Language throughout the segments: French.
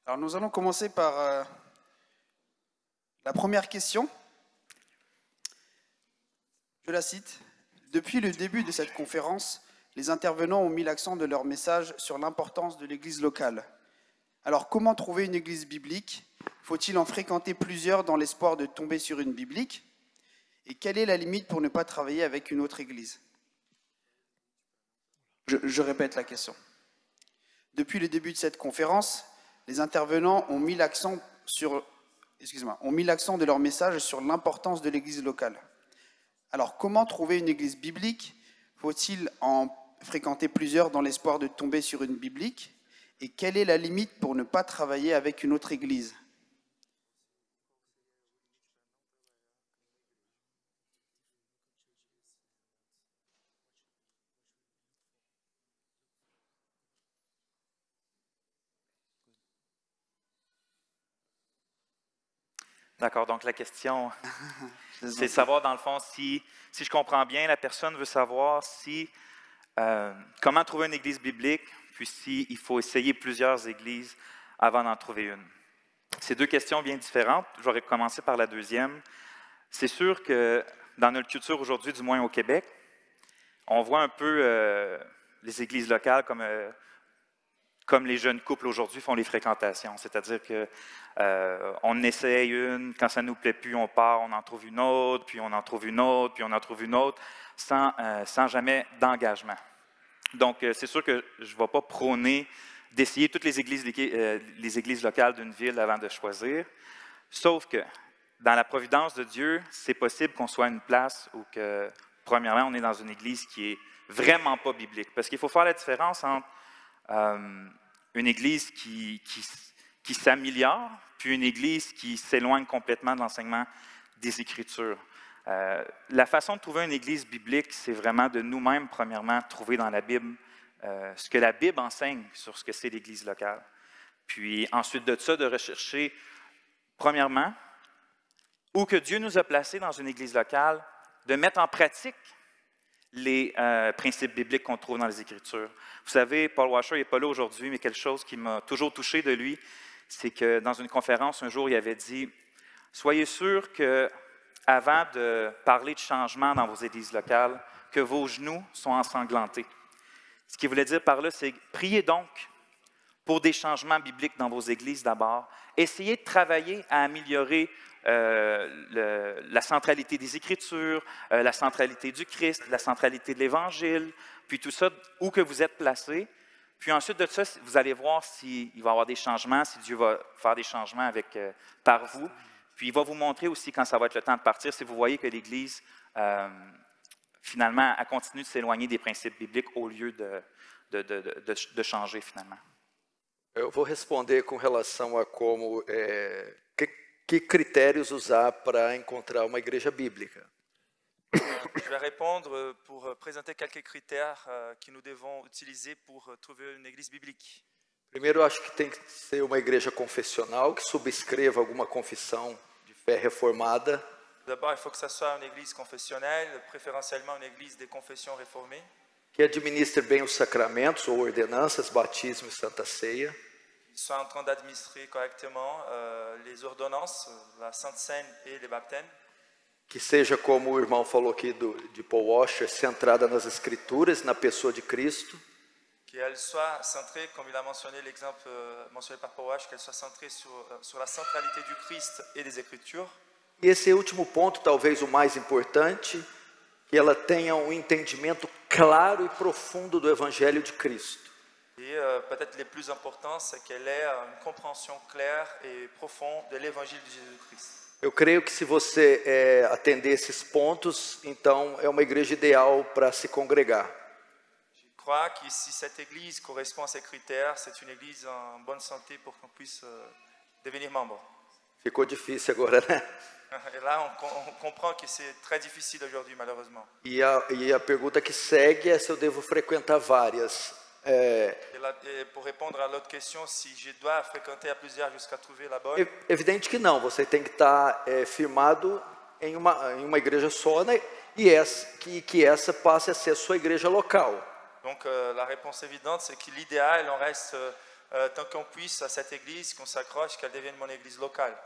Alors nous allons commencer par la première question. Je la cite. Depuis le début de cette conférence, les intervenants ont mis l'accent de leur message sur l'importance de l'église locale. Alors comment trouver une église biblique? Faut-il en fréquenter plusieurs dans l'espoir de tomber sur une biblique? Et quelle est la limite pour ne pas travailler avec une autre église? Je répète la question. Depuis le début de cette conférence, les intervenants ont mis l'accent de leur message sur l'importance de l'église locale. Alors, comment trouver une église biblique? Faut-il en fréquenter plusieurs dans l'espoir de tomber sur une biblique? Et quelle est la limite pour ne pas travailler avec une autre église? D'accord, donc la question, c'est de savoir dans le fond si je comprends bien, la personne veut savoir comment trouver une église biblique, puis s'il faut essayer plusieurs églises avant d'en trouver une. C'est deux questions bien différentes. Je vais commencer par la deuxième. C'est sûr que dans notre culture aujourd'hui, du moins au Québec, on voit un peu les églises locales comme les jeunes couples aujourd'hui font les fréquentations. C'est-à-dire qu'on essaye une, quand ça ne nous plaît plus, on part, on en trouve une autre, puis on en trouve une autre, puis on en trouve une autre, sans jamais d'engagement. Donc, c'est sûr que je ne vais pas prôner d'essayer toutes les églises locales d'une ville avant de choisir, sauf que dans la providence de Dieu, c'est possible qu'on soit à une place où, premièrement, on est dans une église qui est vraiment pas biblique. Parce qu'il faut faire la différence entre une église qui s'améliore, puis une église qui s'éloigne complètement de l'enseignement des Écritures. La façon de trouver une église biblique, c'est vraiment de nous-mêmes, premièrement, trouver dans la Bible ce que la Bible enseigne sur ce que c'est l'église locale. Puis ensuite de ça, de rechercher, premièrement, où que Dieu nous a placés dans une église locale, de mettre en pratique les principes bibliques qu'on trouve dans les Écritures. Vous savez, Paul Washer n'est pas là aujourd'hui, mais quelque chose qui m'a toujours touché de lui, c'est que dans une conférence, un jour, il avait dit « Soyez sûrs qu'avant de parler de changement dans vos églises locales, que vos genoux sont ensanglantés. » Ce qu'il voulait dire par là, c'est « Priez donc pour des changements bibliques dans vos églises d'abord. Essayez de travailler à améliorer la centralité des Écritures, la centralité du Christ, la centralité de l'Évangile, puis tout ça, où que vous êtes placé. Puis ensuite de ça, vous allez voir s'il va y avoir des changements, si Dieu va faire des changements par vous. Puis il va vous montrer aussi quand ça va être le temps de partir, si vous voyez que l'Église, finalement, a continué de s'éloigner des principes bibliques au lieu de changer finalement. Eu vou responder com relação a que critérios usar para encontrar uma igreja bíblica. Je vais répondre pour présenter quelques critères que nous devons utiliser pour trouver une église biblique. Primeiro, eu acho que tem que ser uma igreja confessional, que subscreva alguma confissão de fé reformada. D'abord, il faut que ça soit une église confessionnelle, préférentiellement une église des confessions réformées. Que administre bem os sacramentos ou ordenanças, batismo e santa ceia. Ils sont en train d'administrer correctement les ordonnances, la Sainte Seine et les baptêmes. Que seja, como o irmão falou aqui de Paul Washer, centrada nas Escrituras, na pessoa de Cristo. Qu'elle soit centrée, comme il a mentionné l'exemple mentionné par Paul Washer, qu'elle soit centrée sur la centralité du Christ et des Écritures. E esse último ponto, talvez o mais importante, que ela tenha um entendimento claro e profundo do Evangelho de Cristo. Et peut-être le plus important, c'est qu'elle ait une compréhension claire et profonde de l'Évangile de Jésus-Christ. Eu creio que se você atender esses pontos, então é uma igreja ideal para se congregar. Je crois que si cette église correspond à ces critères, c'est une église en bonne santé pour qu'on puisse devenir membre. Ficou difícil agora, né? Et là, on comprend que c'est très difficile aujourd'hui, malheureusement. E a pergunta que segue é se eu devo frequentar várias. Et pour répondre à l'autre question, si je dois fréquenter à plusieurs jusqu'à trouver la bonne, Evidente que não, você tem que estar firmado em uma igreja só, né? E que essa passe a ser a sua igreja local. donc la réponse évidente, c'est que l'idéal, on reste tant qu'on puisse à cette église, qu'on s'accroche, qu'elle devienne mon église locale.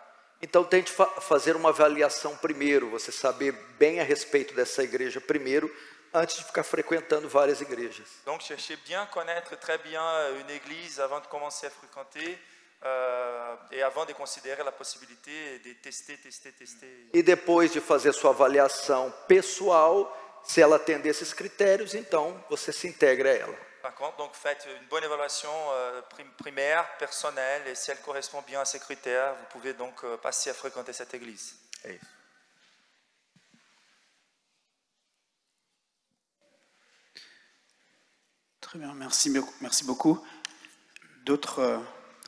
Então tente fazer uma avaliação primeiro, você saber bem a respeito dessa igreja primeiro, antes de ficar frequentando várias igrejas. Donc cherchez bien connaître très bien une église avant de commencer à fréquenter et avant de considérer la possibilité de tester. E depois de fazer sua avaliação pessoal, se ela atender esses critérios, então você se integra a ela. Par contre, donc faites une bonne évaluation primaire, personnelle, et si elle correspond bien à ces critères, vous pouvez donc passer à fréquenter cette église. É isso. Très bien, merci beaucoup. D'autres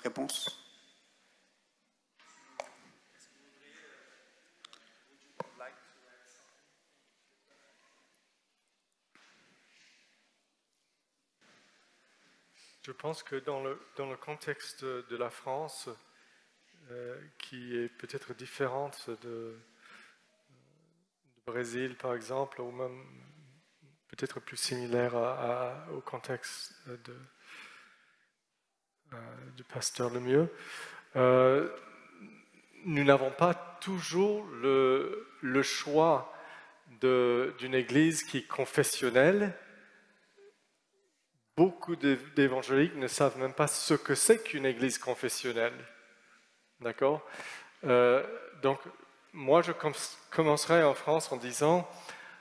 réponses? Je pense que dans le contexte de la France, qui est peut-être différente du Brésil par exemple, ou même peut-être plus similaire au contexte du pasteur Lemieux, nous n'avons pas toujours le choix d'une église qui est confessionnelle. Beaucoup d'évangéliques ne savent même pas ce que c'est qu'une église confessionnelle. D'accord? Donc, moi, je commencerai en France en disant,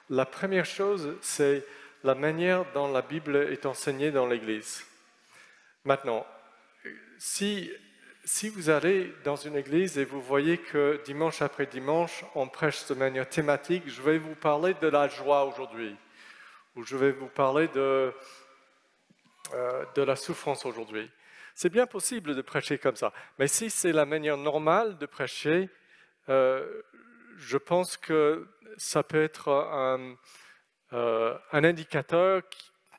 la première chose, c'est la manière dont la Bible est enseignée dans l'église. Maintenant, si vous allez dans une église et vous voyez que dimanche après dimanche, on prêche de manière thématique, je vais vous parler de la joie aujourd'hui, ou je vais vous parler de la souffrance aujourd'hui. C'est bien possible de prêcher comme ça, mais si c'est la manière normale de prêcher, je pense que ça peut être un indicateur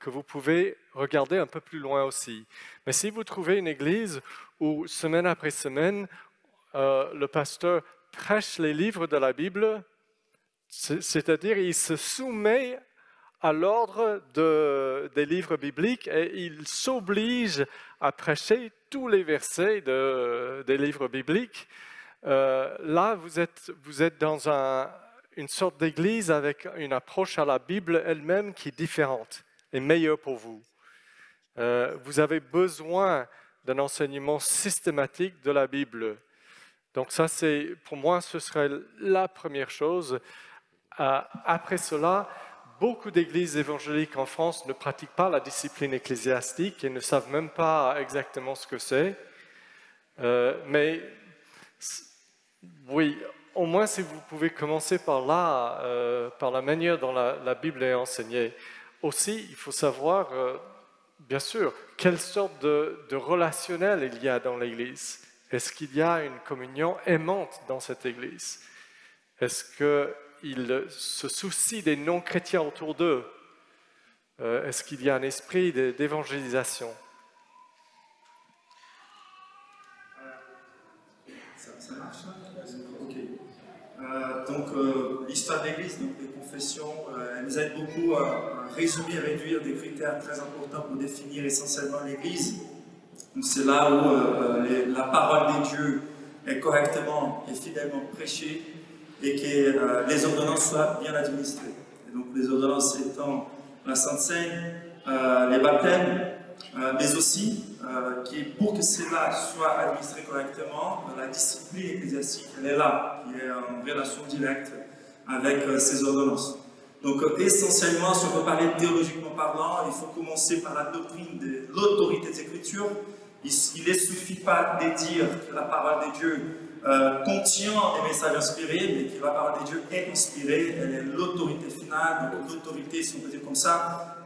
que vous pouvez regarder un peu plus loin aussi. Mais si vous trouvez une église où, semaine après semaine, le pasteur prêche les livres de la Bible, c'est-à-dire il se soumet à l'ordre des livres bibliques et il s'oblige à prêcher tous les versets des livres bibliques. Là, vous êtes dans une sorte d'église avec une approche à la Bible elle-même qui est différente et meilleure pour vous. Vous avez besoin d'un enseignement systématique de la Bible. Donc ça, pour moi, ce serait la première chose. Après cela, beaucoup d'églises évangéliques en France ne pratiquent pas la discipline ecclésiastique et ne savent même pas exactement ce que c'est. Mais oui, au moins si vous pouvez commencer par là, par la manière dont la Bible est enseignée. Aussi, il faut savoir, bien sûr, quelle sorte de relationnel il y a dans l'Église. Est-ce qu'il y a une communion aimante dans cette Église? Est-ce qu'ils se soucient des non-chrétiens autour d'eux? Est-ce qu'il y a un esprit d'évangélisation? Ça marche, ok. Donc, l'histoire de l'Église, donc les confessions, elle nous aide beaucoup à résumer, réduire des critères très importants pour définir essentiellement l'Église. C'est là où la parole de Dieu est correctement et fidèlement prêchée et que les ordonnances soient bien administrées. Et donc, les ordonnances étant la Sainte Seine, les baptêmes, mais aussi pour que cela soit administré correctement, la discipline ecclésiastique, elle est là, qui est en relation directe avec ces ordonnances. Donc essentiellement, si on veut parler théologiquement parlant, il faut commencer par la doctrine de l'autorité des Écritures. Il ne suffit pas de dire que la parole de Dieu contient des messages inspirés, mais que la parole de Dieu est inspirée, elle est l'autorité finale, donc l'autorité, si on peut dire comme ça,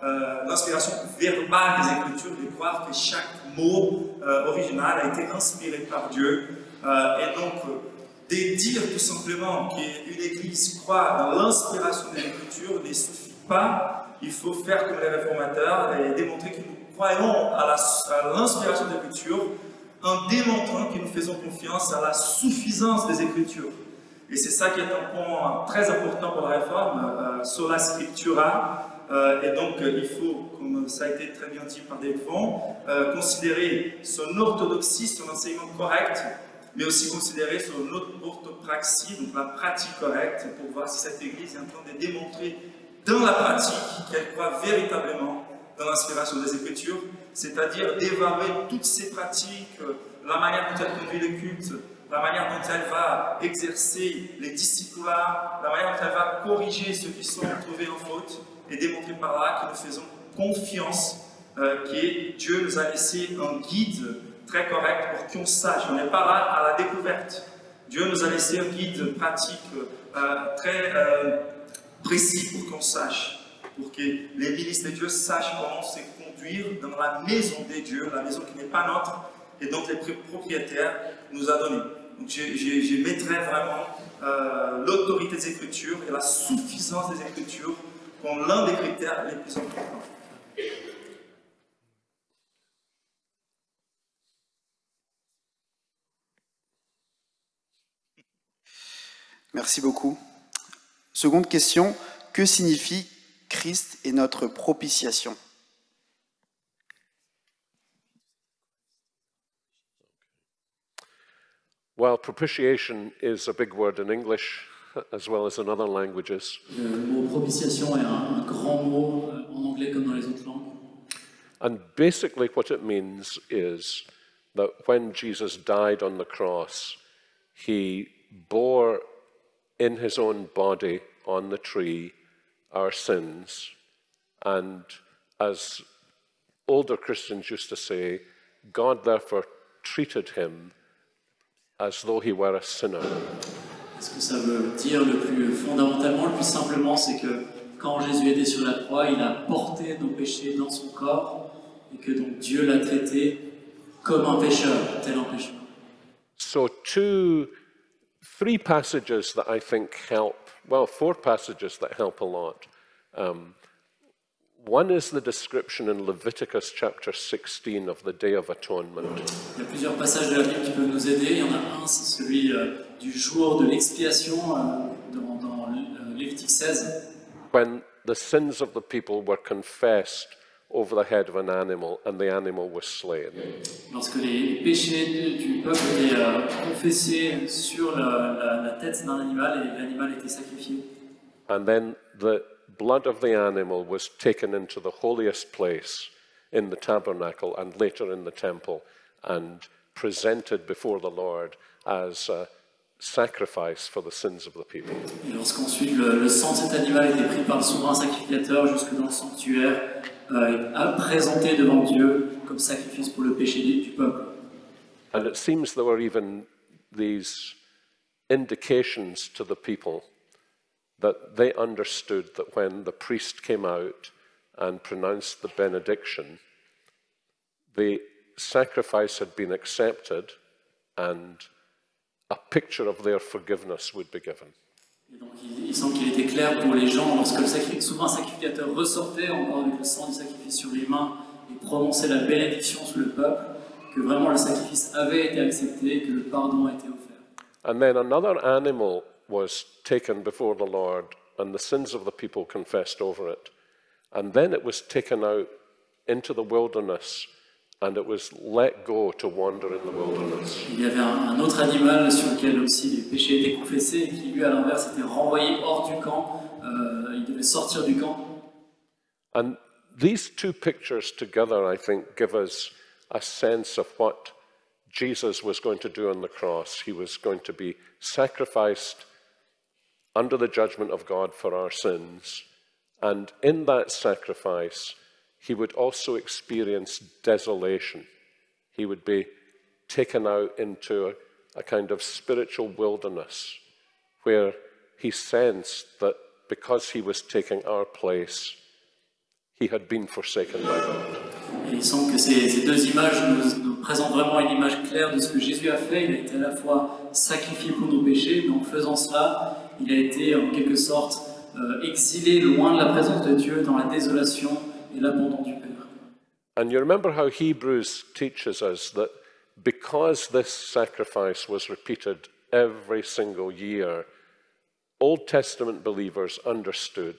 l'inspiration verbale des Écritures, de croire que chaque mot original a été inspiré par Dieu. Et donc, de dire tout simplement qu'une Église croit dans l'inspiration des Écritures ne suffit pas. Il faut faire comme les réformateurs et démontrer que nous croyons à l'inspiration des Écritures en démontrant que nous faisons confiance à la suffisance des Écritures. Et c'est ça qui est un point très important pour la réforme, sola scriptura, Et donc, il faut, comme ça a été très bien dit par des fonds, considérer son orthodoxie, son enseignement correct, mais aussi considérer son orthopraxie, donc la pratique correcte, pour voir si cette Église est en train de démontrer dans la pratique qu'elle croit véritablement dans l'inspiration des Écritures, c'est-à-dire d'évaluer toutes ces pratiques, la manière dont elle conduit le culte, la manière dont elle va exercer les discipulats, la manière dont elle va corriger ceux qui sont trouvés en faute, et démontrer par là que nous faisons confiance, que Dieu nous a laissé un guide très correct pour qu'on sache. On n'est pas là à la découverte. Dieu nous a laissé un guide pratique très précis pour qu'on sache, pour que les ministres de Dieu sachent comment se conduire dans la maison de Dieu, la maison qui n'est pas nôtre et dont les propriétaires nous a donné. Donc je mettrai vraiment l'autorité des Écritures et la suffisance des Écritures comme l'un des critères les plus importants. Merci beaucoup. Seconde question, que signifie Christ est notre propitiation? Well, propitiation is a big word in English as well as in other languages. Le mot propitiation est un grand mot en anglais comme dans les autres langues. And basically what it means is that when Jesus died on the cross, he bore in his own body on the tree our sins. And as older Christians used to say, God therefore treated him as though he were a sinner. Ce que ça veut dire le plus fondamentalement, le plus simplement, c'est que quand Jésus était sur la croix, il a porté nos péchés dans son corps et que donc Dieu l'a traité comme un pécheur, tel un pécheur. So three passages that I think help, well, four passages that help a lot. One is the description in Leviticus chapter 16 of the Day of Atonement. Il y a plusieurs passages de la Bible qui peuvent nous aider. Il y en a un, c'est celui du jour de l'expiation dans Lévitique 16. When the sins of the people were confessed over the head of an animal and the animal was slain. Lorsque les péchés du peuple étaient confessés sur la tête d'un animal et l'animal était sacrifié. And then the blood of the animal was taken into the holiest place in the tabernacle and later in the temple and presented before the Lord as a sacrifice for the sins of the people. Et lorsqu'ensuite le sang de cet animal était pris par le souverain sacrificateur jusque dans le sanctuaire, présenté devant Dieu comme sacrifice pour le péché du peuple. And it seems there were even these indications to the people that they understood that when the priest came out and pronounced the benediction, the sacrifice had been accepted and a picture of their forgiveness would be given. Et donc il semble qu'il était clair pour les gens, lorsque le souverain sacrificateur ressortait encore avec le sang du sacrifice sur les mains et prononçait la bénédiction sur le peuple, que vraiment le sacrifice avait été accepté et que le pardon a été offert. And then another animal was taken before the Lord, and the sins of the people confessed over it. And then it was taken out into the wilderness, and it was let go to wander in the wilderness. Il y avait un autre animal sur lequel aussi les péchés étaient confessés et qui lui à l'inverse était renvoyé hors du camp. Il devait sortir du camp. And these two pictures together, I think, give us a sense of what Jesus was going to do on the cross. He was going to be sacrificed under the judgment of God for our sins. And in that sacrifice, he would also experience desolation. He would be taken out into a kind of spiritual wilderness where he sensed that because he was taking our place, he had been forsaken by God. Et il semble que ces deux images nous présentent vraiment une image claire de ce que Jésus a fait. Il a été à la fois sacrifié pour nos péchés, mais en faisant cela, il a été en quelque sorte exilé loin de la présence de Dieu dans la désolation et l'abandon du Père. And you remember how Hebrews teaches us that because this sacrifice was repeated every single year, Old Testament believers understood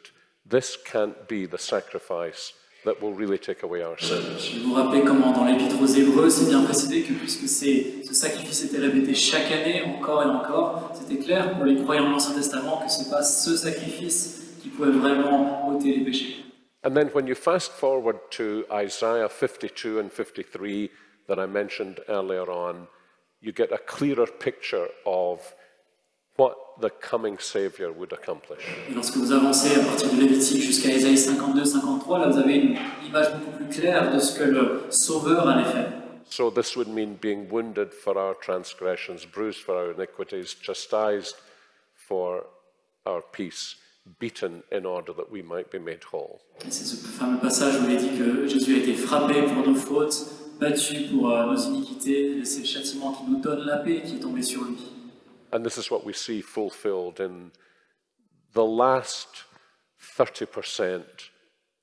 this can't be the sacrifice that will really take away our sins. Je vais vous rappeler comment dans l'Épître aux Hébreux, c'est bien précisé que puisque ce sacrifice était répété chaque année, encore et encore, c'était clair pour les croyants de l'Ancien Testament que ce n'est pas ce sacrifice qui pouvait vraiment ôter les péchés. And then when you fast forward to Isaiah 52 and 53 that I mentioned earlier on, you get a clearer picture of what the coming Savior would accomplish. Et lorsque vous avancez à partir de Lévitique jusqu'à Ésaïe 52-53, là vous avez une image beaucoup plus claire de ce que le Sauveur allait faire. So this would mean being wounded for our transgressions, bruised for our iniquities, chastised for our peace, beaten in order that we might be made whole. Et c'est ce fameux passage où il est dit que Jésus a été frappé pour nos fautes, battu pour nos iniquités, et c'est le châtiment qui nous donne la paix qui est tombé sur lui. And this is what we see fulfilled in the last 30%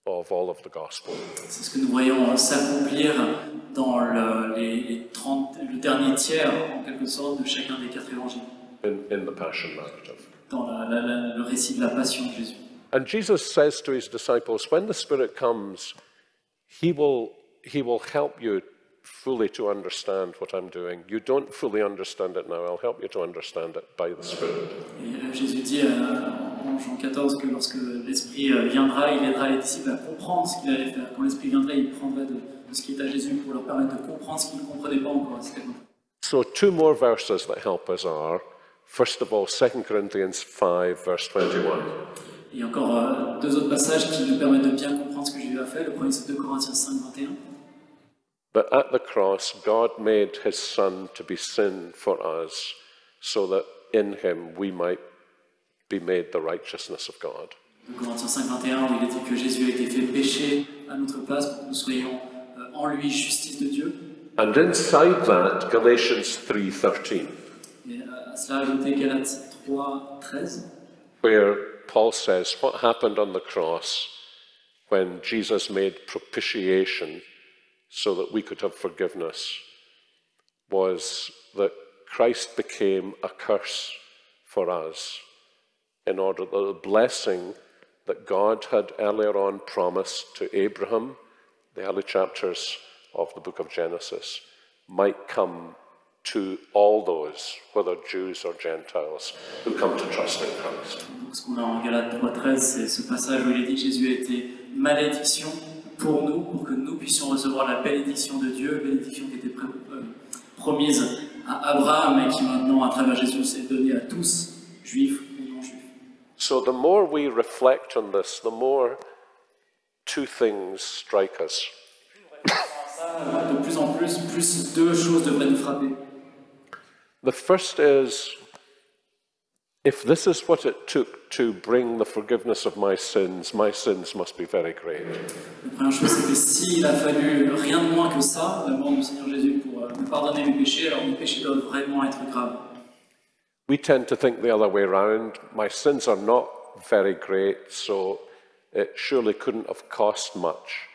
of all of the gospel. C'est ce que nous voyons s'accomplir dans le dernier tiers, en quelque sorte, de chacun des 4 évangiles. In the Passion narrative. Dans le récit de la passion de Jésus. And Jesus says to his disciples, when the Spirit comes, he will help you fully to understand what I'm doing. You don't fully understand it now. I'll help you to understand it by the Spirit. Et Jésus dit en Jean 14 que lorsque l'Esprit viendra, il aidera les disciples à comprendre ce qu'il allait faire. Quand l'Esprit viendra, il prendra de ce qui est à Jésus pour leur permettre de comprendre ce qu'ils ne comprenaient pas encore. So 2 more verses that help us are, first of all, 2 Corinthians 5, verse 21. Et encore 2 autres passages qui nous permettent de bien comprendre ce que Jésus a fait. Le premier, c'est 2 Corinthiens 5, 21. But at the cross, God made his Son to be sin for us, so that in him we might be made the righteousness of God. 2 Corinthiens 5, 21, où il est dit que Jésus a été fait péché à notre place pour que nous soyons en lui justice de Dieu. And inside that, Galatians 3:13. Et à cela ajouter Galates 3, 13. Where Paul says what happened on the cross when Jesus made propitiation so that we could have forgiveness was that Christ became a curse for us in order that the blessing that God had earlier on promised to Abraham, the early chapters of the book of Genesis, might come to all those, whether Jews or Gentiles, who come to trust in Christ. Donc, ce qu'on a en Galates 3.13, c'est ce passage où il est dit que Jésus a été malédiction pour nous, pour que nous puissions recevoir la bénédiction de Dieu, bénédiction qui était promise à Abraham et qui maintenant, à travers Jésus, s'est donnée à tous, juifs ou non-juifs. So the more we reflect on this, the more 2 things strike us. De plus en plus, 2 choses devraient nous frapper. The first is, if this is what it took to bring the forgiveness of my sins must be very great. La première chose, c'est que s'il a fallu rien de moins que ça, la mort du Seigneur Jésus pour nous pardonner mes péchés, alors mes péchés doivent vraiment être graves. We tend to think the other way around. My sins are not very great, so it surely couldn't have cost much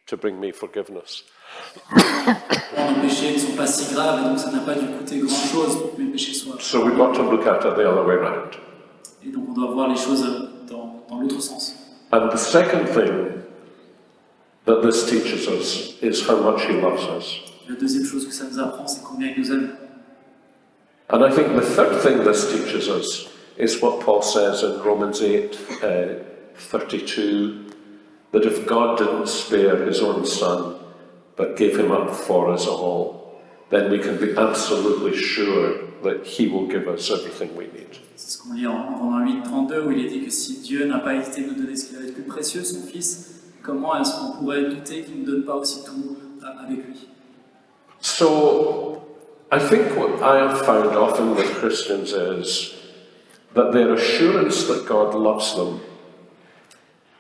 to bring me forgiveness. Nos péchés ne sont pas si graves, et donc ça n'a pas dû coûter grand-chose pour que mes péchés soient. So we've got to look at it the other way around. Et donc on doit voir les choses dans l'autre sens. And the second thing that this teaches us is how much he loves us. La deuxième chose que ça nous apprend, c'est combien il nous aime. And I think the third thing this teaches us is what Paul says in Romans 8:32, that if God didn't spare his own son, but gave him up for us all, then we can be absolutely sure that he will give us everything we need. C'est ce qu'on lit en Romains 8:32, où il est dit que si Dieu n'a pas hésité de nous donner ce qu'il avait de plus précieux, son Fils, comment est-ce qu'on pourrait douter qu'il ne donne pas aussi tout avec lui? So, I think what I have found often with Christians is that their assurance that God loves them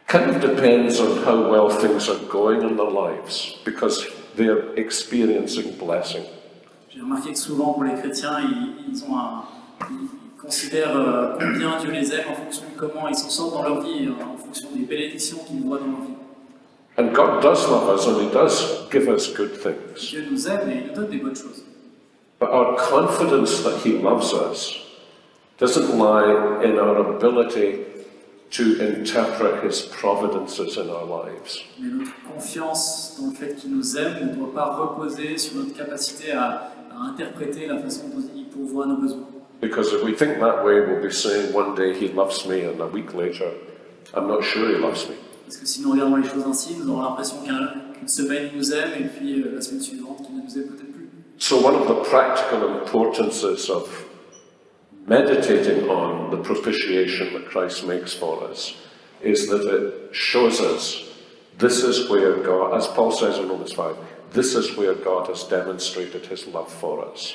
kind of depends on how well things are going in their lives, because they're experiencing blessing. J'ai remarqué que souvent pour les chrétiens, ils considèrent combien Dieu les aime en fonction de comment ils s'en sortent dans leur vie, en fonction des bénédictions qu'ils voient dans leur vie. And God does love us, and he does give us good things. Dieu nous aime et il nous donne des bonnes choses. But our confidence that he loves us doesn't lie in our ability to interpret his providences in our lives. Mais notre confiance dans le fait qu'il nous aime ne doit pas reposer sur notre capacité à interpréter la façon dont il pourvoit nos besoins. Because if we think that way, we'll be saying one day he loves me, and a week later, I'm not sure he loves me. Parce que si nous regardons les choses ainsi, nous aurons l'impression qu'une semaine il nous aime et puis la semaine suivante qu'il ne nous aime peut-être plus. So one of the practical importances of meditating on the propitiation that Christ makes for us is that it shows us this is where God, as Paul says in Romans 5, this is where God has demonstrated his love for us.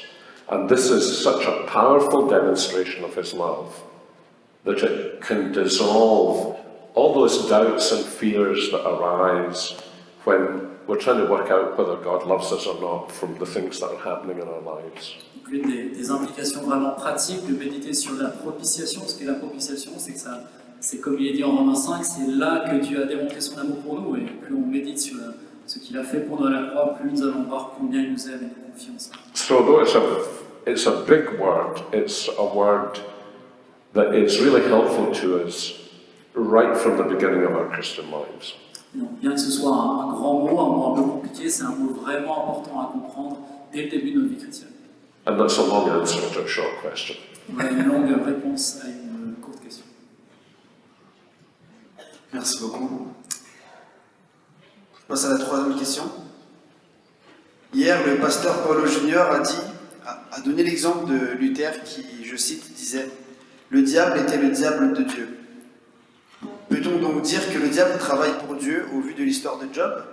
And this is such a powerful demonstration of his love that it can dissolve all those doubts and fears that arise when we're trying to work out whether God loves us or not from the things that are happening in our lives. Une des implications vraiment pratiques de méditer sur la propitiation, ce qu'est la propitiation, c'est que c'est comme il est dit en Romains 5, c'est là que Dieu a démontré son amour pour nous, et plus on médite sur ce qu'il a fait pour nous à la croix, plus nous allons voir combien il nous aime et nous confie en ça. So though it's a big word, it's a word that is really helpful to us right from the beginning of our Christian lives. Donc, bien que ce soit un grand mot, un mot un peu compliqué, c'est un mot vraiment important à comprendre dès le début de notre vie chrétienne. And that's a long answer to a short question. Voilà une longue réponse à une courte question. Merci beaucoup. Je passe à la troisième question. Hier, le pasteur Paulo Junior a donné l'exemple de Luther qui, je cite, disait « Le diable était le diable de Dieu ». Peut-on donc dire que le diable travaille pour Dieu au vu de l'histoire de Job?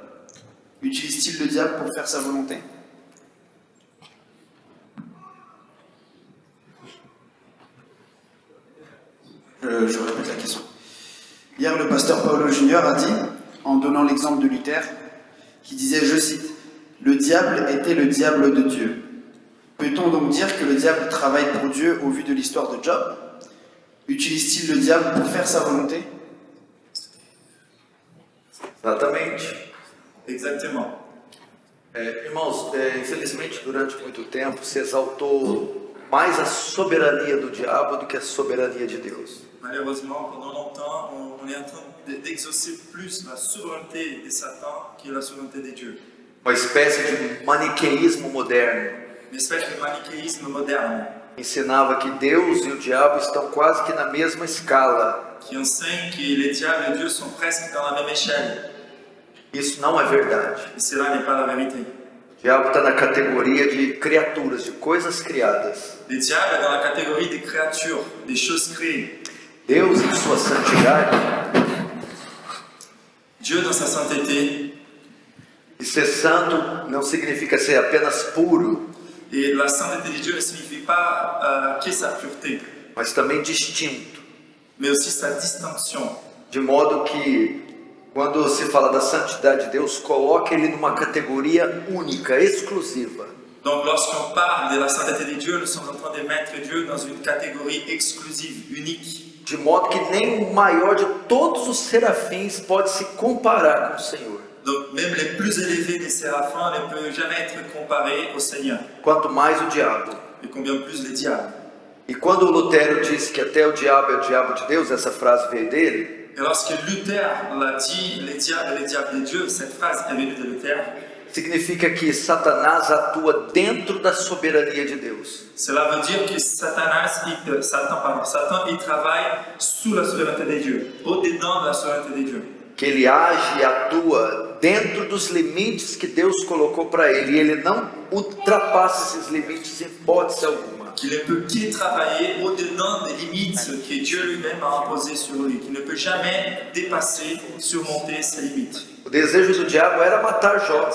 Utilise-t-il le diable pour faire sa volonté? Je répète la question. Hier, le pasteur Paulo Junior a dit, en donnant l'exemple de Luther, qui disait, je cite, « Le diable était le diable de Dieu ». Peut-on donc dire que le diable travaille pour Dieu au vu de l'histoire de Job? Utilise-t-il le diable pour faire sa volonté? Exatamente. Exactement. Irmãos, infelizmente durante muito tempo se exaltou mais a soberania do diabo do que a soberania de Deus. Malheureusement, pendant longtemps, on est en train d'exaucer plus la souveraineté de Satan que la souveraineté de Dieu. Uma espécie de maniqueísmo moderno. Une espèce de manichéisme moderne Ensinava que Deus e o diabo estão quase que na mesma escala. qui enseigne que les diables et Dieu sont presque dans la même échelle. Isso não é verdade. Et cela n'est pas la vérité. O diabo está na categoria de criaturas, de coisas criadas. Le diable est dans la catégorie des créatures, des choses créées. Deus, em sua santidade, Dieu, dans sa sainteté, e ser santo não significa ser apenas puro, et la sainteté de Dieu ne signifie pas que sa pureté, mas também distinto. mais aussi sa distinction. De modo que, quando se fala da santidade de Deus, coloca ele numa categoria única, exclusiva. Donc lorsqu'on parle de la sainteté de Dieu, nous sommes en train de mettre Dieu dans une catégorie exclusive, unique. De modo que nem o maior de todos os serafins pode se comparar com o Senhor. Donc même les plus élevés des séraphins ne peuvent jamais être comparés au Seigneur. Quanto mais o diabo. Et combien plus les diables. E quando Lutero disse que até o diabo é o diabo de Deus, essa frase veio dele. Et lorsque Luther l'a dit, les diables de Dieu, cette phrase est venue de Luther. Significa que Satanás atua dentro da soberania de Deus. Cela veut dire que Satan il travaille sous la souveraineté de Dieu, au-dedans de la souveraineté de Dieu. Que ele age e atua dentro dos limites que Deus colocou para ele. E ele não ultrapassa esses limites em hipótese alguma. Qu'il ne peut que travailler au-dedans des limites que Dieu lui-même a imposées sur lui, qu'il ne peut jamais dépasser, surmonter ses limites. O desejo do diabo era matar Jó.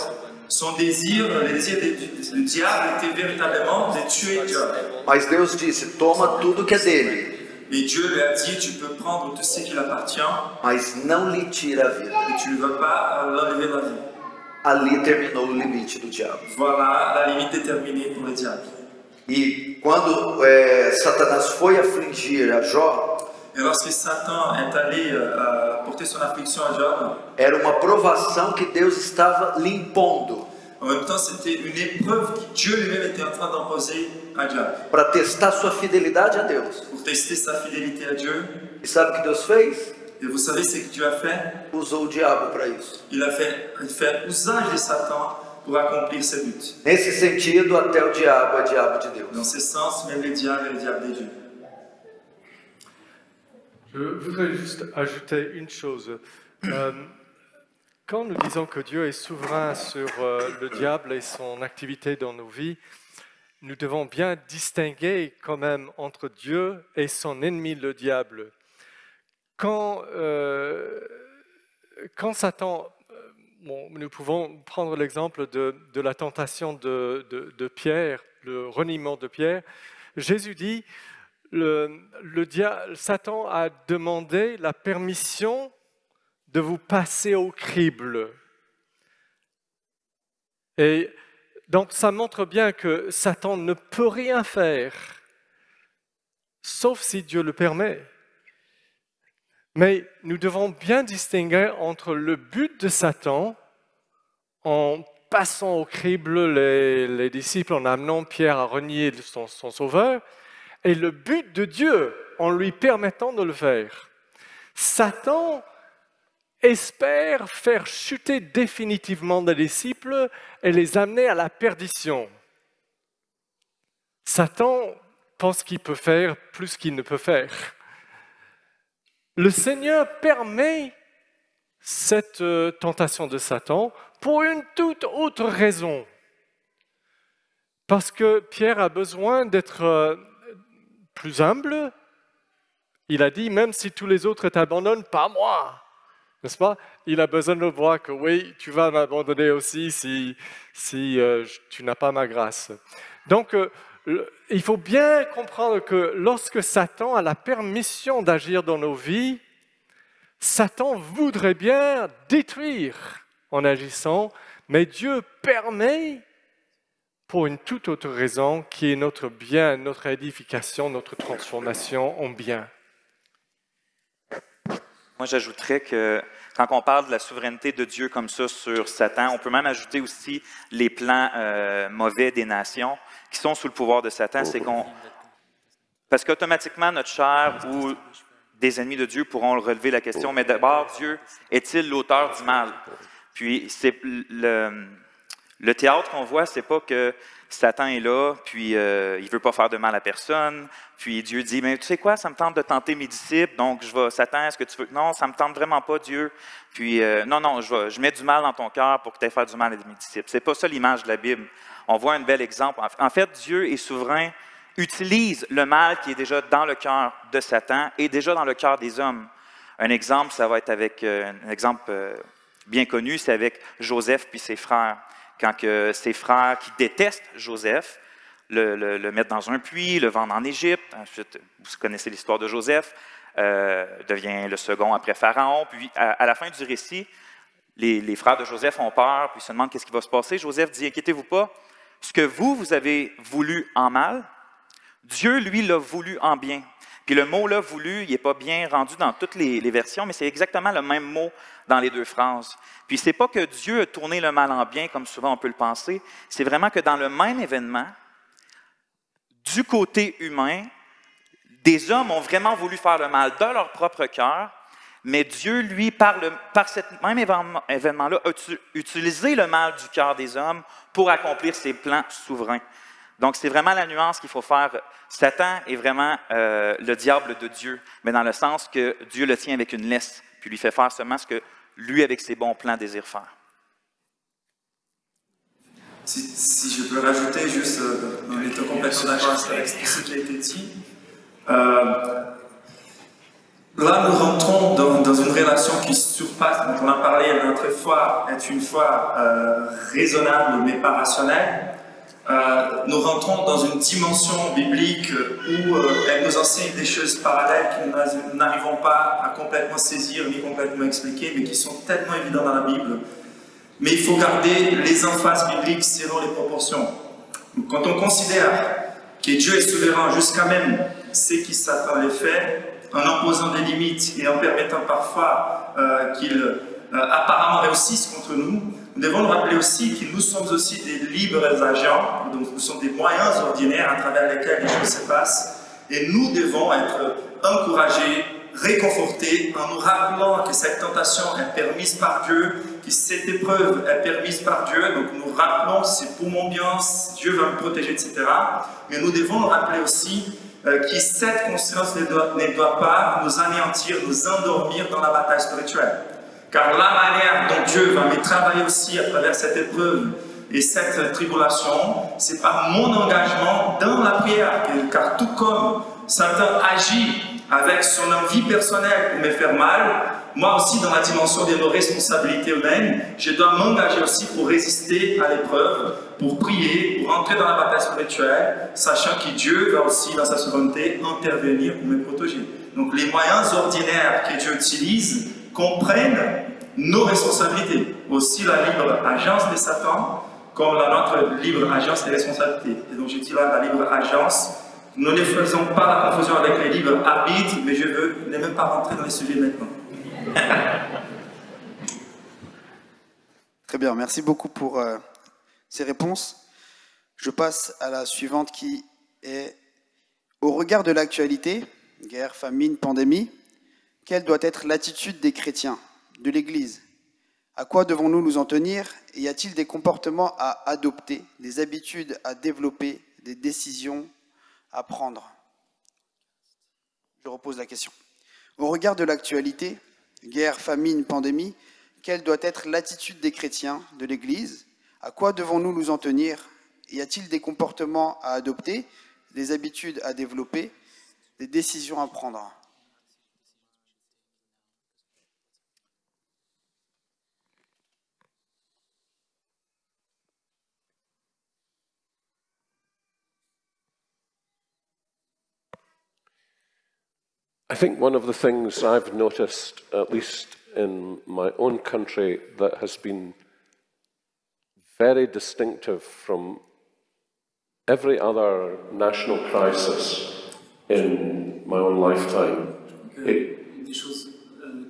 Son désir, le désir du diable était véritablement de tuer Job. Mas Deus disse, toma tudo que é dele. Mais Dieu lui a dit, tu peux prendre tout ce qui l'appartient, mas não lhe tira a vida. mais tu ne vas pas l'enlever la vie. Ali terminou o limite do diabo. Voilà la limite déterminée pour le diable. E quando Satanás foi afligir a Jó, et lorsque Satan est allé porter son affliction à Job, era uma provação que Deus estava lhe impondo. En même temps, c'était une épreuve que Dieu lui-même était en train d'imposer à Job. Para testar sua fidelidade a Deus. Pour tester sa fidélité à Dieu. E sabe o que Deus fez? Et vous savez ce que Dieu a fait? Usou o diabo para isso. Il fait usage de Satan pour accomplir ses buts. Nesse sentido, até o diabo é diabo de Deus. Dans ce sens, même le diable est le diable de Dieu. Je voudrais juste ajouter une chose. Quand nous disons que Dieu est souverain sur le diable et son activité dans nos vies, nous devons bien distinguer quand même entre Dieu et son ennemi, le diable. Quand Satan, nous pouvons prendre l'exemple de la tentation de Pierre, le reniement de Pierre. Jésus dit, Satan a demandé la permission de vous passer au crible. Et donc ça montre bien que Satan ne peut rien faire, sauf si Dieu le permet. Mais nous devons bien distinguer entre le but de Satan, en passant au crible les disciples, en amenant Pierre à renier son sauveur, et le but de Dieu, en lui permettant de le faire. Satan espère faire chuter définitivement les disciples et les amener à la perdition. Satan pense qu'il peut faire plus qu'il ne peut faire. Le Seigneur permet cette tentation de Satan pour une toute autre raison. Parce que Pierre a besoin d'être plus humble. Il a dit, même si tous les autres t'abandonnent, pas moi. N'est-ce pas? Il a besoin de voir que oui, tu vas m'abandonner aussi si tu n'as pas ma grâce. Donc, il faut bien comprendre que lorsque Satan a la permission d'agir dans nos vies, Satan voudrait bien détruire en agissant, mais Dieu permet pour une toute autre raison qui est notre bien, notre édification, notre transformation en bien. Moi, j'ajouterais que quand on parle de la souveraineté de Dieu comme ça sur Satan, on peut même ajouter aussi les plans mauvais des nations qui sont sous le pouvoir de Satan. Parce qu'automatiquement, notre chair ou des ennemis de Dieu pourront relever la question, mais d'abord, Dieu est-il l'auteur du mal? Puis, le théâtre qu'on voit, c'est pas que Satan est là, puis il ne veut pas faire de mal à personne. Puis Dieu dit, mais tu sais quoi, ça me tente de tenter mes disciples, donc je vais, Satan, est-ce que tu veux? Non, ça ne me tente vraiment pas, Dieu. Puis non, je mets du mal dans ton cœur pour que tu aies fait du mal à mes disciples. C'est pas ça l'image de la Bible. On voit un bel exemple. En fait, Dieu est souverain, utilise le mal qui est déjà dans le cœur de Satan et déjà dans le cœur des hommes. Un exemple, ça va être avec un exemple bien connu, c'est avec Joseph puis ses frères. Quand ses frères qui détestent Joseph le mettent dans un puits, le vendent en Égypte. Ensuite, vous connaissez l'histoire de Joseph, devient le second après Pharaon. Puis à la fin du récit, les frères de Joseph ont peur, puis ils se demandent qu'est-ce qui va se passer. Joseph dit, inquiétez-vous pas, ce que vous avez voulu en mal, Dieu, lui, l'a voulu en bien. Puis le mot « là, voulu », il n'est pas bien rendu dans toutes les versions, mais c'est exactement le même mot dans les deux phrases. Puis ce n'est pas que Dieu a tourné le mal en bien, comme souvent on peut le penser, c'est vraiment que dans le même événement, du côté humain, des hommes ont vraiment voulu faire le mal de leur propre cœur, mais Dieu, lui, par ce même événement-là, a utilisé le mal du cœur des hommes pour accomplir ses plans souverains. Donc, c'est vraiment la nuance qu'il faut faire. Satan est vraiment le diable de Dieu, mais dans le sens que Dieu le tient avec une laisse, puis lui fait faire seulement ce que lui, avec ses bons plans, désire faire. Si je peux rajouter juste, en étant complètement d'accord avec ce qui a été dit, là, nous rentrons dans une relation qui surpasse, dont on a parlé, notre foi est une foi raisonnable mais pas rationnelle. Nous rentrons dans une dimension biblique où elle nous enseigne des choses parallèles que nous n'arrivons pas à complètement saisir ni complètement expliquer, mais qui sont tellement évidentes dans la Bible. Mais il faut garder les emphases bibliques selon les proportions. Quand on considère que Dieu est souverain jusqu'à même ce qui Satan les fait, en imposant des limites et en permettant parfois qu'il apparemment réussisse contre nous, nous devons nous rappeler aussi que nous sommes aussi des libres agents, donc nous sommes des moyens ordinaires à travers lesquels les choses se passent, et nous devons être encouragés réconforter en nous rappelant que cette tentation est permise par Dieu, que cette épreuve est permise par Dieu. Donc nous rappelons, c'est pour mon bien, Dieu va me protéger, etc. Mais nous devons nous rappeler aussi que cette conscience ne doit pas nous anéantir, nous endormir dans la bataille spirituelle. Car la manière dont Dieu va me travailler aussi à travers cette épreuve et cette tribulation, c'est par mon engagement dans la prière. Car tout comme Satan agit avec son envie personnelle pour me faire mal, moi aussi dans la dimension de nos responsabilités humaines, je dois m'engager aussi pour résister à l'épreuve, pour prier, pour entrer dans la bataille spirituelle, sachant que Dieu va aussi, dans sa souveraineté, intervenir pour me protéger. Donc les moyens ordinaires que Dieu utilise comprennent nos responsabilités. Aussi la libre agence de Satan, comme notre libre agence des responsabilités. Et donc je dis là la libre agence. Nous ne faisons pas la confusion avec les libres arbitres, mais je ne même pas rentrer dans les sujets maintenant. Très bien, merci beaucoup pour ces réponses. Je passe à la suivante qui est: au regard de l'actualité, guerre, famine, pandémie, quelle doit être l'attitude des chrétiens, de l'Église? À quoi devons-nous nous en tenir? Et y a-t-il des comportements à adopter, des habitudes à développer, des décisions à prendre? Je repose la question. Au regard de l'actualité, guerre, famine, pandémie, quelle doit être l'attitude des chrétiens, de l'Église? À quoi devons-nous nous en tenir? Y a-t-il des comportements à adopter, des habitudes à développer, des décisions à prendre? I think one of the things I've noticed, at least in my own country, that has been very distinctive from every other national crisis in my own lifetime. Une des choses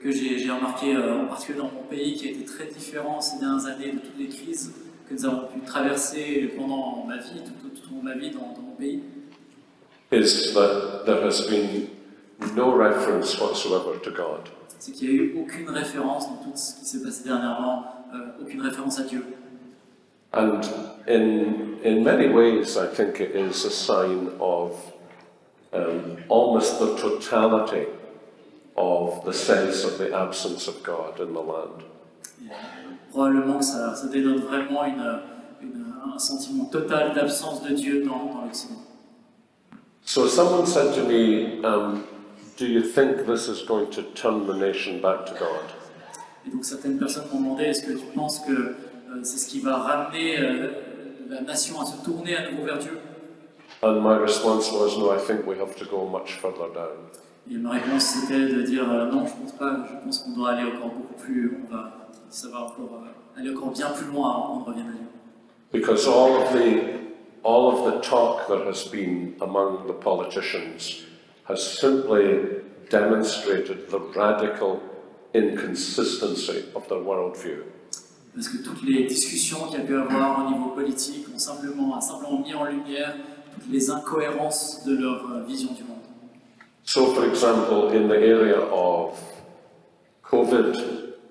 que j'ai remarqué en particulier dans mon pays, qui a été très différent ces dernières années de toutes les crises que nous avons pu traverser pendant ma vie, tout au long de ma vie dans mon pays, is that there has been no reference whatsoever to God. C'est qu'il n'y a eu aucune référence dans tout ce qui s'est passé dernièrement, aucune référence à Dieu. And in many ways, I think it is a sign of almost the totality of the sense of the absence of God in the land. Probablement que ça dénote vraiment un sentiment total d'absence de Dieu dans l'Occident. So someone said to me, do you think this is going to turn the nation back to God? Et donc certaines personnes m'ont demandé, est-ce que tu penses que c'est ce qui va ramener la nation à se tourner à nouveau vers Dieu? And my response was, no, I think we have to go much further down. Et ma réponse c'était de dire non, je pense pas, je pense qu'on doit aller encore beaucoup plus, ça va encore aller encore bien plus loin avant qu'on revienne à Dieu. Because all of the talk that has been among the politicians has simply demonstrated the radical inconsistency of their worldview. Parce que toutes les discussions qu'il y a pu avoir au niveau politique ont simplement mis en lumière toutes les incohérences de leur vision du monde. So, for example, in the area of COVID,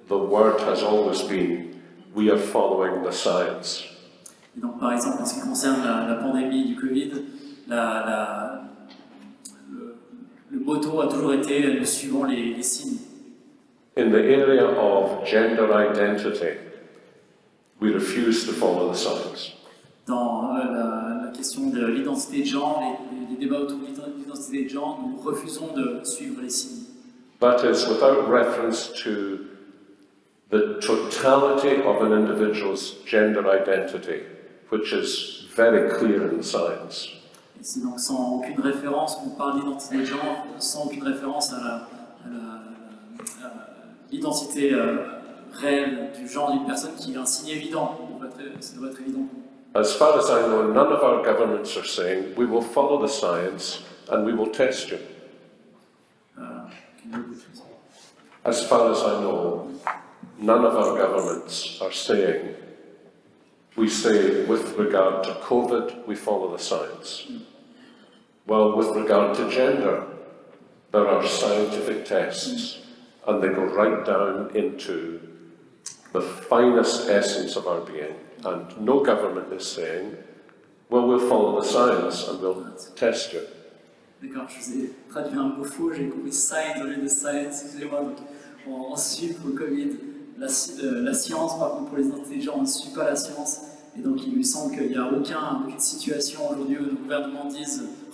the word has always been, we are following the science. Et donc, par exemple, en ce qui concerne la pandémie du Covid, le motto a toujours été nous suivons les signes. In the area of gender identity, we refuse to follow the science. Dans la question de l'identité de genre, les débats autour de l'identité de genre, nous refusons de suivre les signes. That is without reference to the totality of an individual's gender identity, which is very clear in science. Et c'est donc sans aucune référence, on parle d'identité de genre, sans aucune référence à l'identité réelle du genre d'une personne qui est un signe évident. Ça doit être évident. As far as I know, none of our governments are saying, we will follow the science and we will test you. As far as I know, none of our governments are saying, we say with regard to COVID, we follow the science. Well, with regard to gender, there are scientific tests, and they go right down into the finest essence of our being. And no government is saying, well, we'll follow the science and we'll test you. D'accord, je vous ai traduit un mot faux, j'ai compris science au lieu de science, excusez-moi. Donc, on suit pour le Covid la science, par contre pour les intelligents, on ne suit pas la science. Et donc il me semble qu'il n'y a aucune situation aujourd'hui où nos gouvernements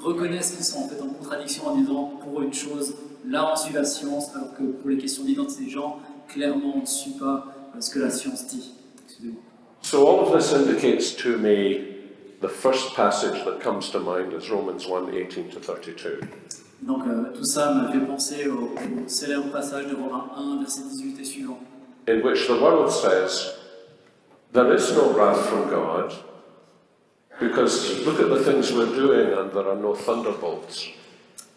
reconnaissent qu'ils sont en fait en contradiction en disant pour une chose, là on suit la science, alors que pour les questions d'identité de genre, clairement on ne suit pas ce que la science dit. Excusez-moi. So all of this indicates to me the first passage that comes to mind is Romans 1:18-32. Donc tout ça m'a fait penser au célèbre passage de Romains 1, verset 18 et suivant. In which the world says, there is no wrath from God, because look at the things we're doing and there are no thunderbolts.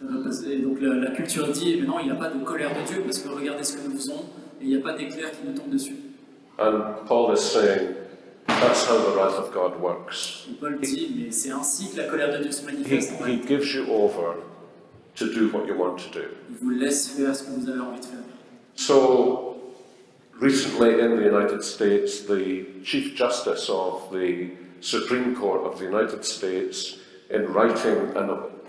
Et donc la culture dit, mais non, il n'y a pas de colère de Dieu, parce que regardez ce que nous faisons, et il n'y a pas d'éclair qui nous tombe dessus. And Paul is saying, that's how the wrath of God works. Et Paul dit, mais c'est ainsi que la colère de Dieu se manifeste. He gives you over to do what you want to do. Il vous laisse faire ce que vous avez envie de faire. So, recently in the United States, the Chief Justice of the Supreme Court of the United States, in writing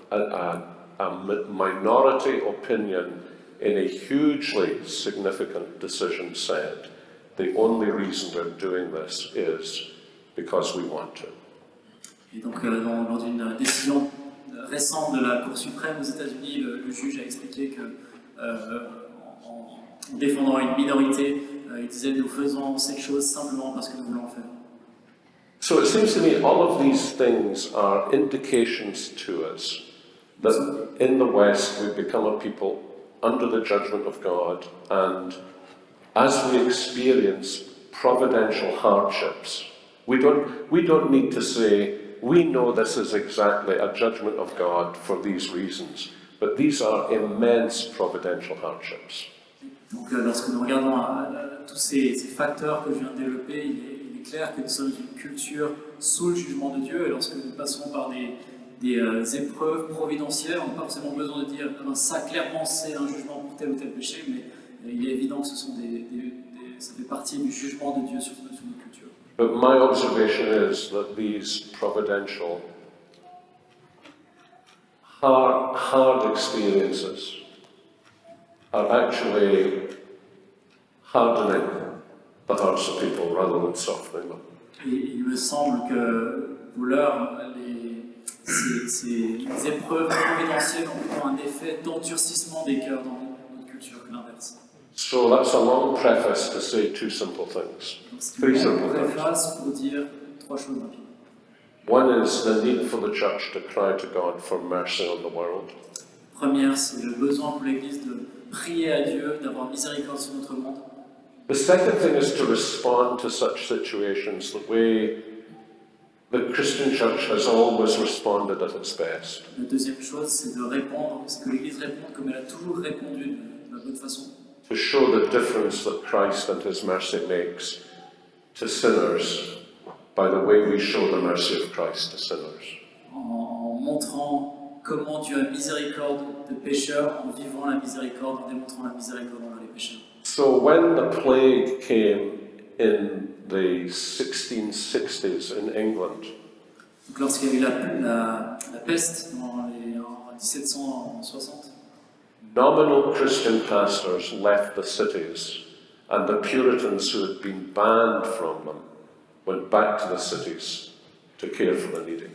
a minority opinion in a hugely significant decision, said, the only reason we're doing this is because we want to. Et donc, dans une décision récente de la Cour suprême aux États-Unis, le juge a expliqué que, en défendant une minorité, il disait nous faisons cette chose simplement parce que nous voulons le faire. So it seems to me all of these things are indications to us that in the West we've become a people under the judgment of God, and as we experience providential hardships, we don't need to say, we know this is exactly a judgment of God for these reasons, but these are immense providential hardships. Donc lorsque nous regardons tous ces facteurs que je viens de développer, il est clair que nous sommes une culture sous le jugement de Dieu, et lorsque nous passons par des épreuves providentielles, on n'a pas forcément besoin de dire ça clairement c'est un jugement pour tel ou tel péché, mais il est évident que ça fait partie du jugement de Dieu sur notre culture. But my observation is that these providential hard experiences are actually hardening the hearts of people rather than softening them. Et il me semble que pour l'heure, ces épreuves providentielles ont plutôt un effet d'endurcissement des cœurs dans notre culture que l'inverse. So that's a long preface to say two simple things. Three simple things. Préface pour dire trois choses rapides. One is the need for the church to cry to God for mercy on the world. Première, c'est le besoin pour l'Église de prier à Dieu, d'avoir miséricorde sur notre monde. The second thing is to respond to such situations the way the Christian church has always responded at its best. La deuxième chose, c'est de répondre, c'est que l'Église réponde comme elle a toujours répondu de la bonne façon. To show the difference that Christ and His mercy makes to sinners by the way we show the mercy of Christ to sinners. En montrant comment Dieu a miséricorde de pécheurs, en vivant la miséricorde, en démontrant la miséricorde envers les pécheurs. So when the plague came in the 1660s in England, Donc lorsqu'il y a eu la peste en 1760, nominal Christian pastors left the cities, and the Puritans who had been banned from them went back to the cities to care for the needy.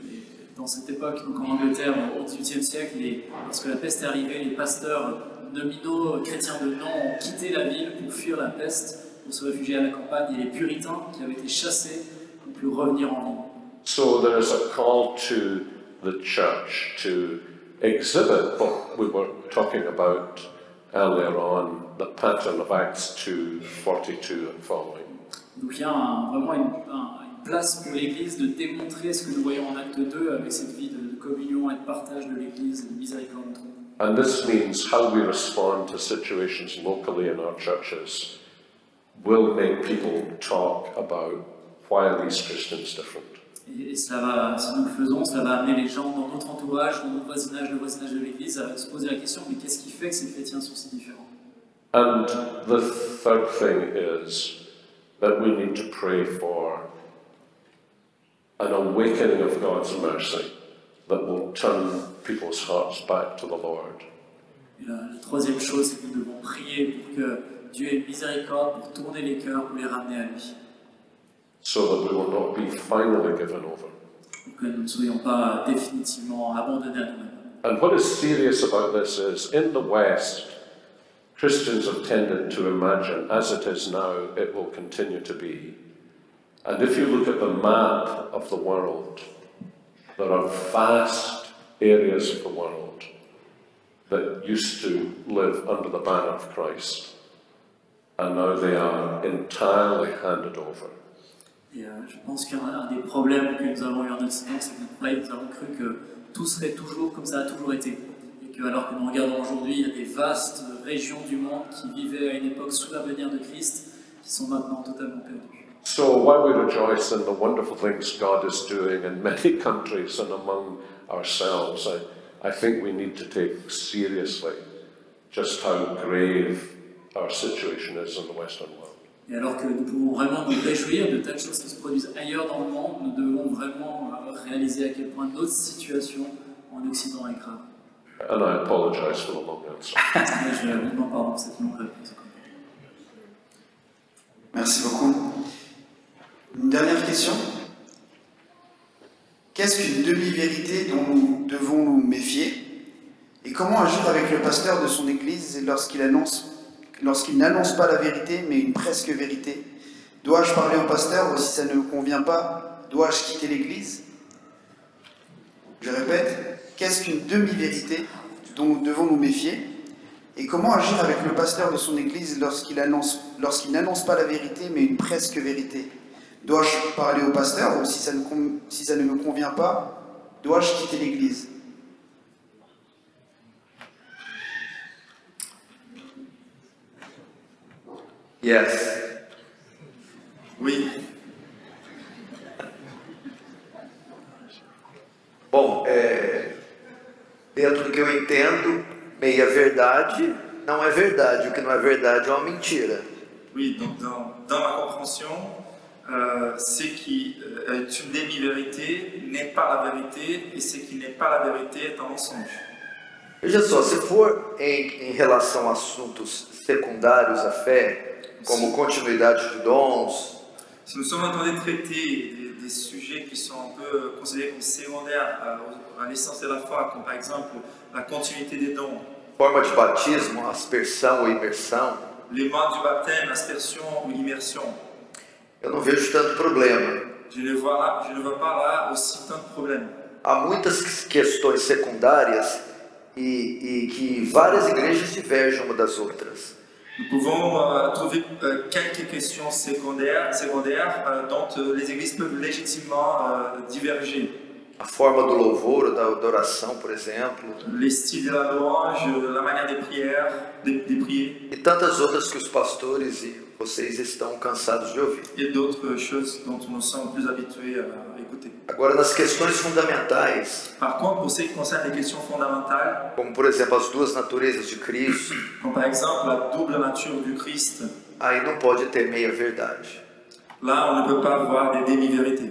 dans cette époque, donc en Angleterre, au XVIIIe siècle, lorsque la peste est arrivée, les pasteurs nominaux chrétiens de nom ont quitté la ville pour fuir la peste, pour se réfugier à la campagne, et les puritains qui avaient été chassés ont pu revenir en ville. So there is a call to the church to exhibit what we were talking about earlier on, the pattern of Acts 2:42 and following. Donc il y a vraiment une place pour l'Église de démontrer ce que nous voyons en Acte 2 avec cette vie de communion et de partage de l'Église, de miséricorde entre nous. And this means how we respond to situations locally in our churches will make people talk about why are these Christians different. Et cela va, si nous le faisons, cela va amener les gens dans notre entourage, dans notre voisinage, le voisinage de l'Église, à se poser la question, mais qu'est-ce qui fait que ces chrétiens sont si différents? And the third thing is that we need to pray for an awakening of God's mercy that will turn people's hearts back to the Lord. Et la troisième chose, c'est que nous devons prier pour que Dieu ait miséricorde, pour tourner les cœurs, pour les ramener à lui. So that we will not be finally given over. Pour que nous ne soyons pas définitivement abandonnés à nous-mêmes. And what is serious about this is, in the West, Christians have tended to imagine, as it is now, it will continue to be. And if you look at the map of the world, there are vast areas of the world that used to live under the banner of Christ, and now they are entirely handed over. Et je pense qu'un des problèmes que nous avons eu en Occident, c'est que nous avons cru que tout serait toujours comme ça a toujours été. Et que, alors que nous regardons aujourd'hui, il y a des vastes régions du monde qui vivaient à une époque sous la bannière de Christ, qui sont maintenant totalement perdues. So while we rejoice in the wonderful things God is doing in many countries and among ourselves, I think we need to take seriously just how grave our situation is in the Western world. Et alors que nous pouvons vraiment nous réjouir de telles choses qui se produisent ailleurs dans le monde, nous devons vraiment réaliser à quel point notre situation en Occident est grave. And I apologize for the long answer. Je vous demande pardon pour cette longue réponse. Merci beaucoup. Une dernière question. Qu'est-ce qu'une demi-vérité dont nous devons nous méfier? Et comment agir avec le pasteur de son église lorsqu'il n'annonce pas la vérité, mais une presque vérité? Dois-je parler au pasteur ou si ça ne me convient pas, dois-je quitter l'église? Je répète, qu'est-ce qu'une demi-vérité dont nous devons nous méfier? Et comment agir avec le pasteur de son église lorsqu'il n'annonce pas la vérité, mais une presque vérité? Dois-je parler au pasteur ou si ça ne me convient pas, dois-je quitter l'église? Yes. Oui. Bom, dentro do que eu entendo, meia verdade não é verdade. O que não é verdade é uma mentira. Oui, donc dans ma compréhension, ce qui est une demi-vérité n'est pas la vérité, et ce qui n'est pas la vérité est un mensonge. Veja só, se for em relação a assuntos secundários à fé, como continuidade de dons, si nous sommes en train de traiter des sujets qui sont un peu considérés comme secondaires à l'essence de la foi, comme par exemple la continuité des dons, forma de batismo, aspersão ou imersão, les modes du baptême, aspersion ou immersion, eu não vejo tanto problema. je ne vois pas là aussi tant de problèmes. Há muitas questões secundárias e que várias igrejas divergem uma das outras. Nous pouvons trouver quelques questions secondaires dont les églises peuvent légitimement diverger. A forma do louvor, da oração, por exemplo. Les styles de la louange, la manière des prières, des prier. E tantas outras que os pastores e vocês estão cansados de ouvir. Et d'autres choses dont nous sommes plus habitués à écouter. Agora, nas questões fundamentais, Par contre, pour ce qui concerne les questions fondamentales, como por exemplo as duas naturezas de Cristo, comme par exemple la double nature du Christ, aí não pode ter meia verdade. là on ne peut pas avoir des demi-vérités.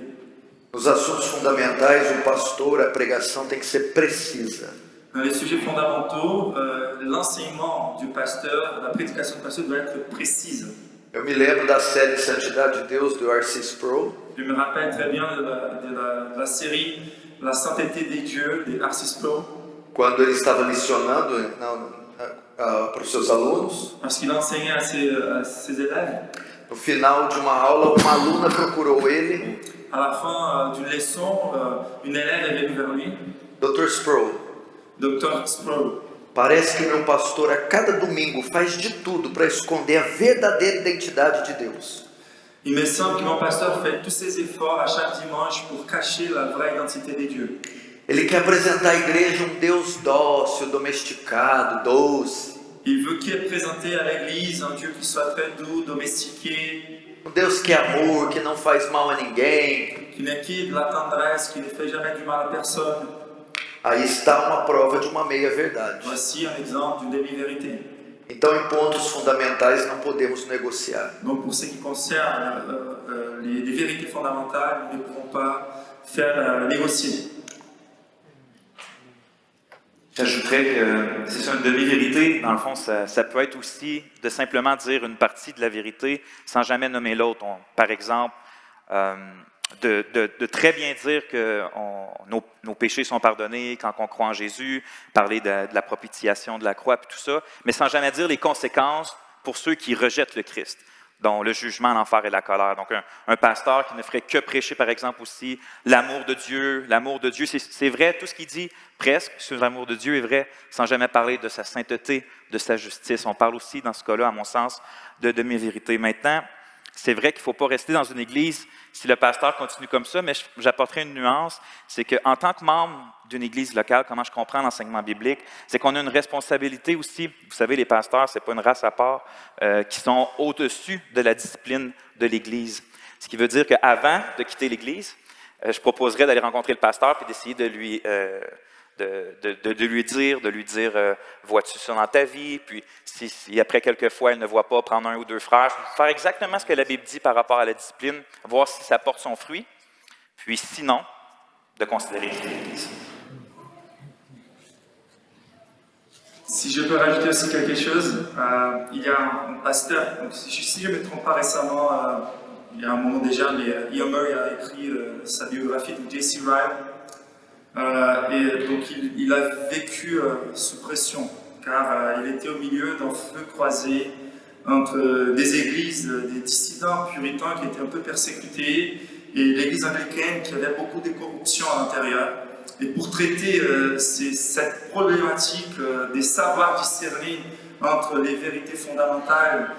Nos assuntos fundamentais, o pastor, a pregação tem que ser precisa. Dans les sujets fondamentaux, l'enseignement du pasteur, la prédication du pasteur doit être précise. Eu me lembro da série Santidade de Deus, do R.C. Sproul. Je me rappelle très bien de la série La sainteté des dieux, de R.C. Sproul. Quando ele estava licionando para os seus alunos. Parce qu'il enseignait à ses élèves. No final de uma aula, uma aluna procurou ele. À la fin d'une leçon, une élève est venue vers lui. Dr. Sproul. Dr. Sproul. Parece que meu pastor a cada domingo faz de tudo para esconder a verdadeira identidade de Deus. Il me semble que mon pasteur fait tous ses efforts à chaque dimanche pour cacher la vraie identité des dieux. Ele quer apresentar à igreja Deus dócil, domesticado, doce. Il veut présenter à l'église un Dieu qui soit très doux, domestiqué. Deus que é amor, que não faz mal a ninguém. que n'est que de la tendresse, qui ne fait jamais du mal à personne. Aí está uma prova de uma meia-verdade. Voici un exemple d'une demi-vérité. Então, em pontos fundamentais, não podemos negociar. Donc pour ce qui concerne les vérités fondamentales, nous ne pourrons pas faire négocier. J'ajouterais que c'est une demi-vérité. Dans le fond, ça peut être aussi de simplement dire une partie de la vérité sans jamais nommer l'autre. Par exemple, de très bien dire que nos péchés sont pardonnés quand on croit en Jésus, parler de la propitiation de la croix, puis tout ça, mais sans jamais dire les conséquences pour ceux qui rejettent le Christ, dont le jugement, l'enfer et la colère. Donc, un pasteur qui ne ferait que prêcher, par exemple, aussi l'amour de Dieu. L'amour de Dieu, c'est vrai, tout ce qu'il dit, presque, sur l'amour de Dieu est vrai, sans jamais parler de sa sainteté, de sa justice. On parle aussi, dans ce cas-là, à mon sens, de demi-vérité. Maintenant, c'est vrai qu'il ne faut pas rester dans une église si le pasteur continue comme ça, mais j'apporterai une nuance, c'est qu'en tant que membre d'une église locale, comment je comprends l'enseignement biblique, c'est qu'on a une responsabilité aussi. Vous savez, les pasteurs, ce n'est pas une race à part, qui sont au-dessus de la discipline de l'église. Ce qui veut dire qu'avant de quitter l'église, je proposerais d'aller rencontrer le pasteur et d'essayer de lui dire, vois-tu ça dans ta vie? Puis si après quelques fois, elle ne voit pas, prendre un ou deux frères, faire exactement ce que la Bible dit par rapport à la discipline, voir si ça porte son fruit, puis sinon, de considérer quitter l'Église. Si je peux rajouter aussi quelque chose, il y a un pasteur, donc si je ne me trompe pas récemment, il y a un moment déjà, mais Ian Murray a écrit sa biographie de J.C. Ryle. Et donc il a vécu sous pression, car il était au milieu d'un feu croisé entre des églises, des dissidents puritains qui étaient un peu persécutés, et l'église américaine qui avait beaucoup de corruption à l'intérieur. Et pour traiter cette problématique des savoirs discernés entre les vérités fondamentales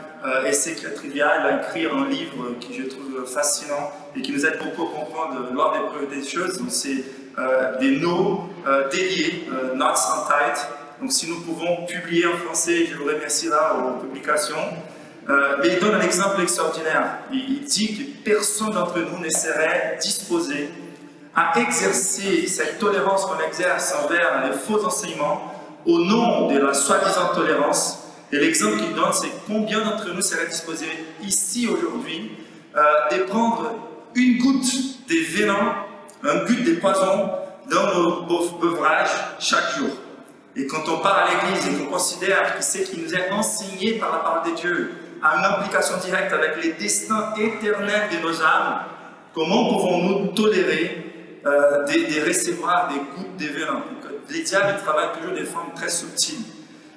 et ce qui est trivial, il a écrit un livre que je trouve fascinant et qui nous aide beaucoup à comprendre l'ordre des priorités des choses. Donc c'est des noms déliés, Knots Untied. Donc si nous pouvons publier en français, je vous remercierai aux publications. Mais il donne un exemple extraordinaire. Il dit que personne d'entre nous ne serait disposé à exercer cette tolérance qu'on exerce envers les faux enseignements au nom de la soi-disant tolérance. Et l'exemple qu'il donne, c'est combien d'entre nous seraient disposés ici aujourd'hui de prendre une goutte de venin, une goutte de poison dans nos beverages chaque jour. Et quand on part à l'église et qu'on considère que ce qui nous est enseigné par la parole de Dieu a une implication directe avec les destins éternels de nos âmes, comment pouvons-nous tolérer de recevoir des gouttes de venin? Les diables travaillent toujours de formes très subtiles.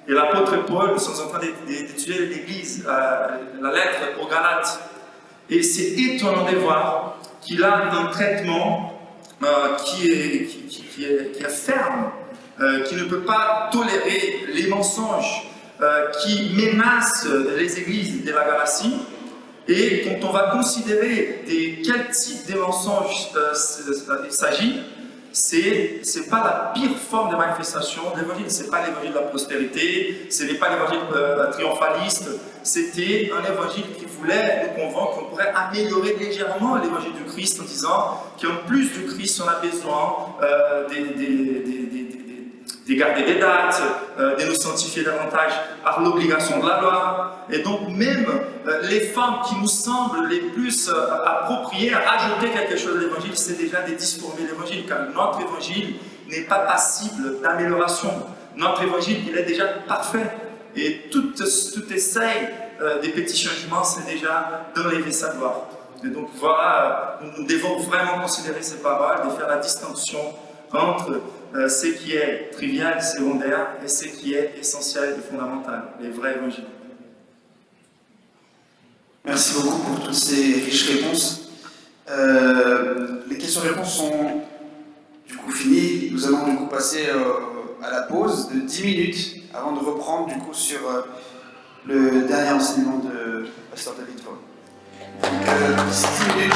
Et l'apôtre Paul, nous sommes en train d'étudier l'Église, la lettre aux Galates. Et c'est étonnant de voir qu'il a un traitement qui est ferme, qui ne peut pas tolérer les mensonges qui menacent les églises de la Galatie. Et quand on va considérer de quel type de mensonges il s'agit, c'est pas la pire forme de manifestation de l'évangile. C'est pas l'évangile de la prospérité, ce n'est pas l'évangile triomphaliste. C'était un évangile qui voulait nous convaincre qu'on pourrait améliorer légèrement l'évangile du Christ en disant qu'en plus du Christ, on a besoin de garder des dates, de nous sanctifier davantage par l'obligation de la loi. Et donc même les femmes qui nous semblent les plus appropriées à ajouter quelque chose à l'évangile, c'est déjà de disformer l'évangile, car notre évangile n'est pas passible d'amélioration. Notre évangile, il est déjà parfait. Et tout essaye des petits changements, c'est déjà d'enlever sa gloire. Et donc voilà, nous devons vraiment considérer ces paroles, de faire la distinction entre ce qui est trivial, secondaire, et ce qui est essentiel et fondamental, les vrais évangiles. Merci beaucoup pour toutes ces riches réponses. Les questions-réponses sont du coup finies. Nous allons du coup passer à la pause de 10 minutes avant de reprendre du coup sur le dernier enseignement de Pasteur David Vaughan. Donc 10 minutes.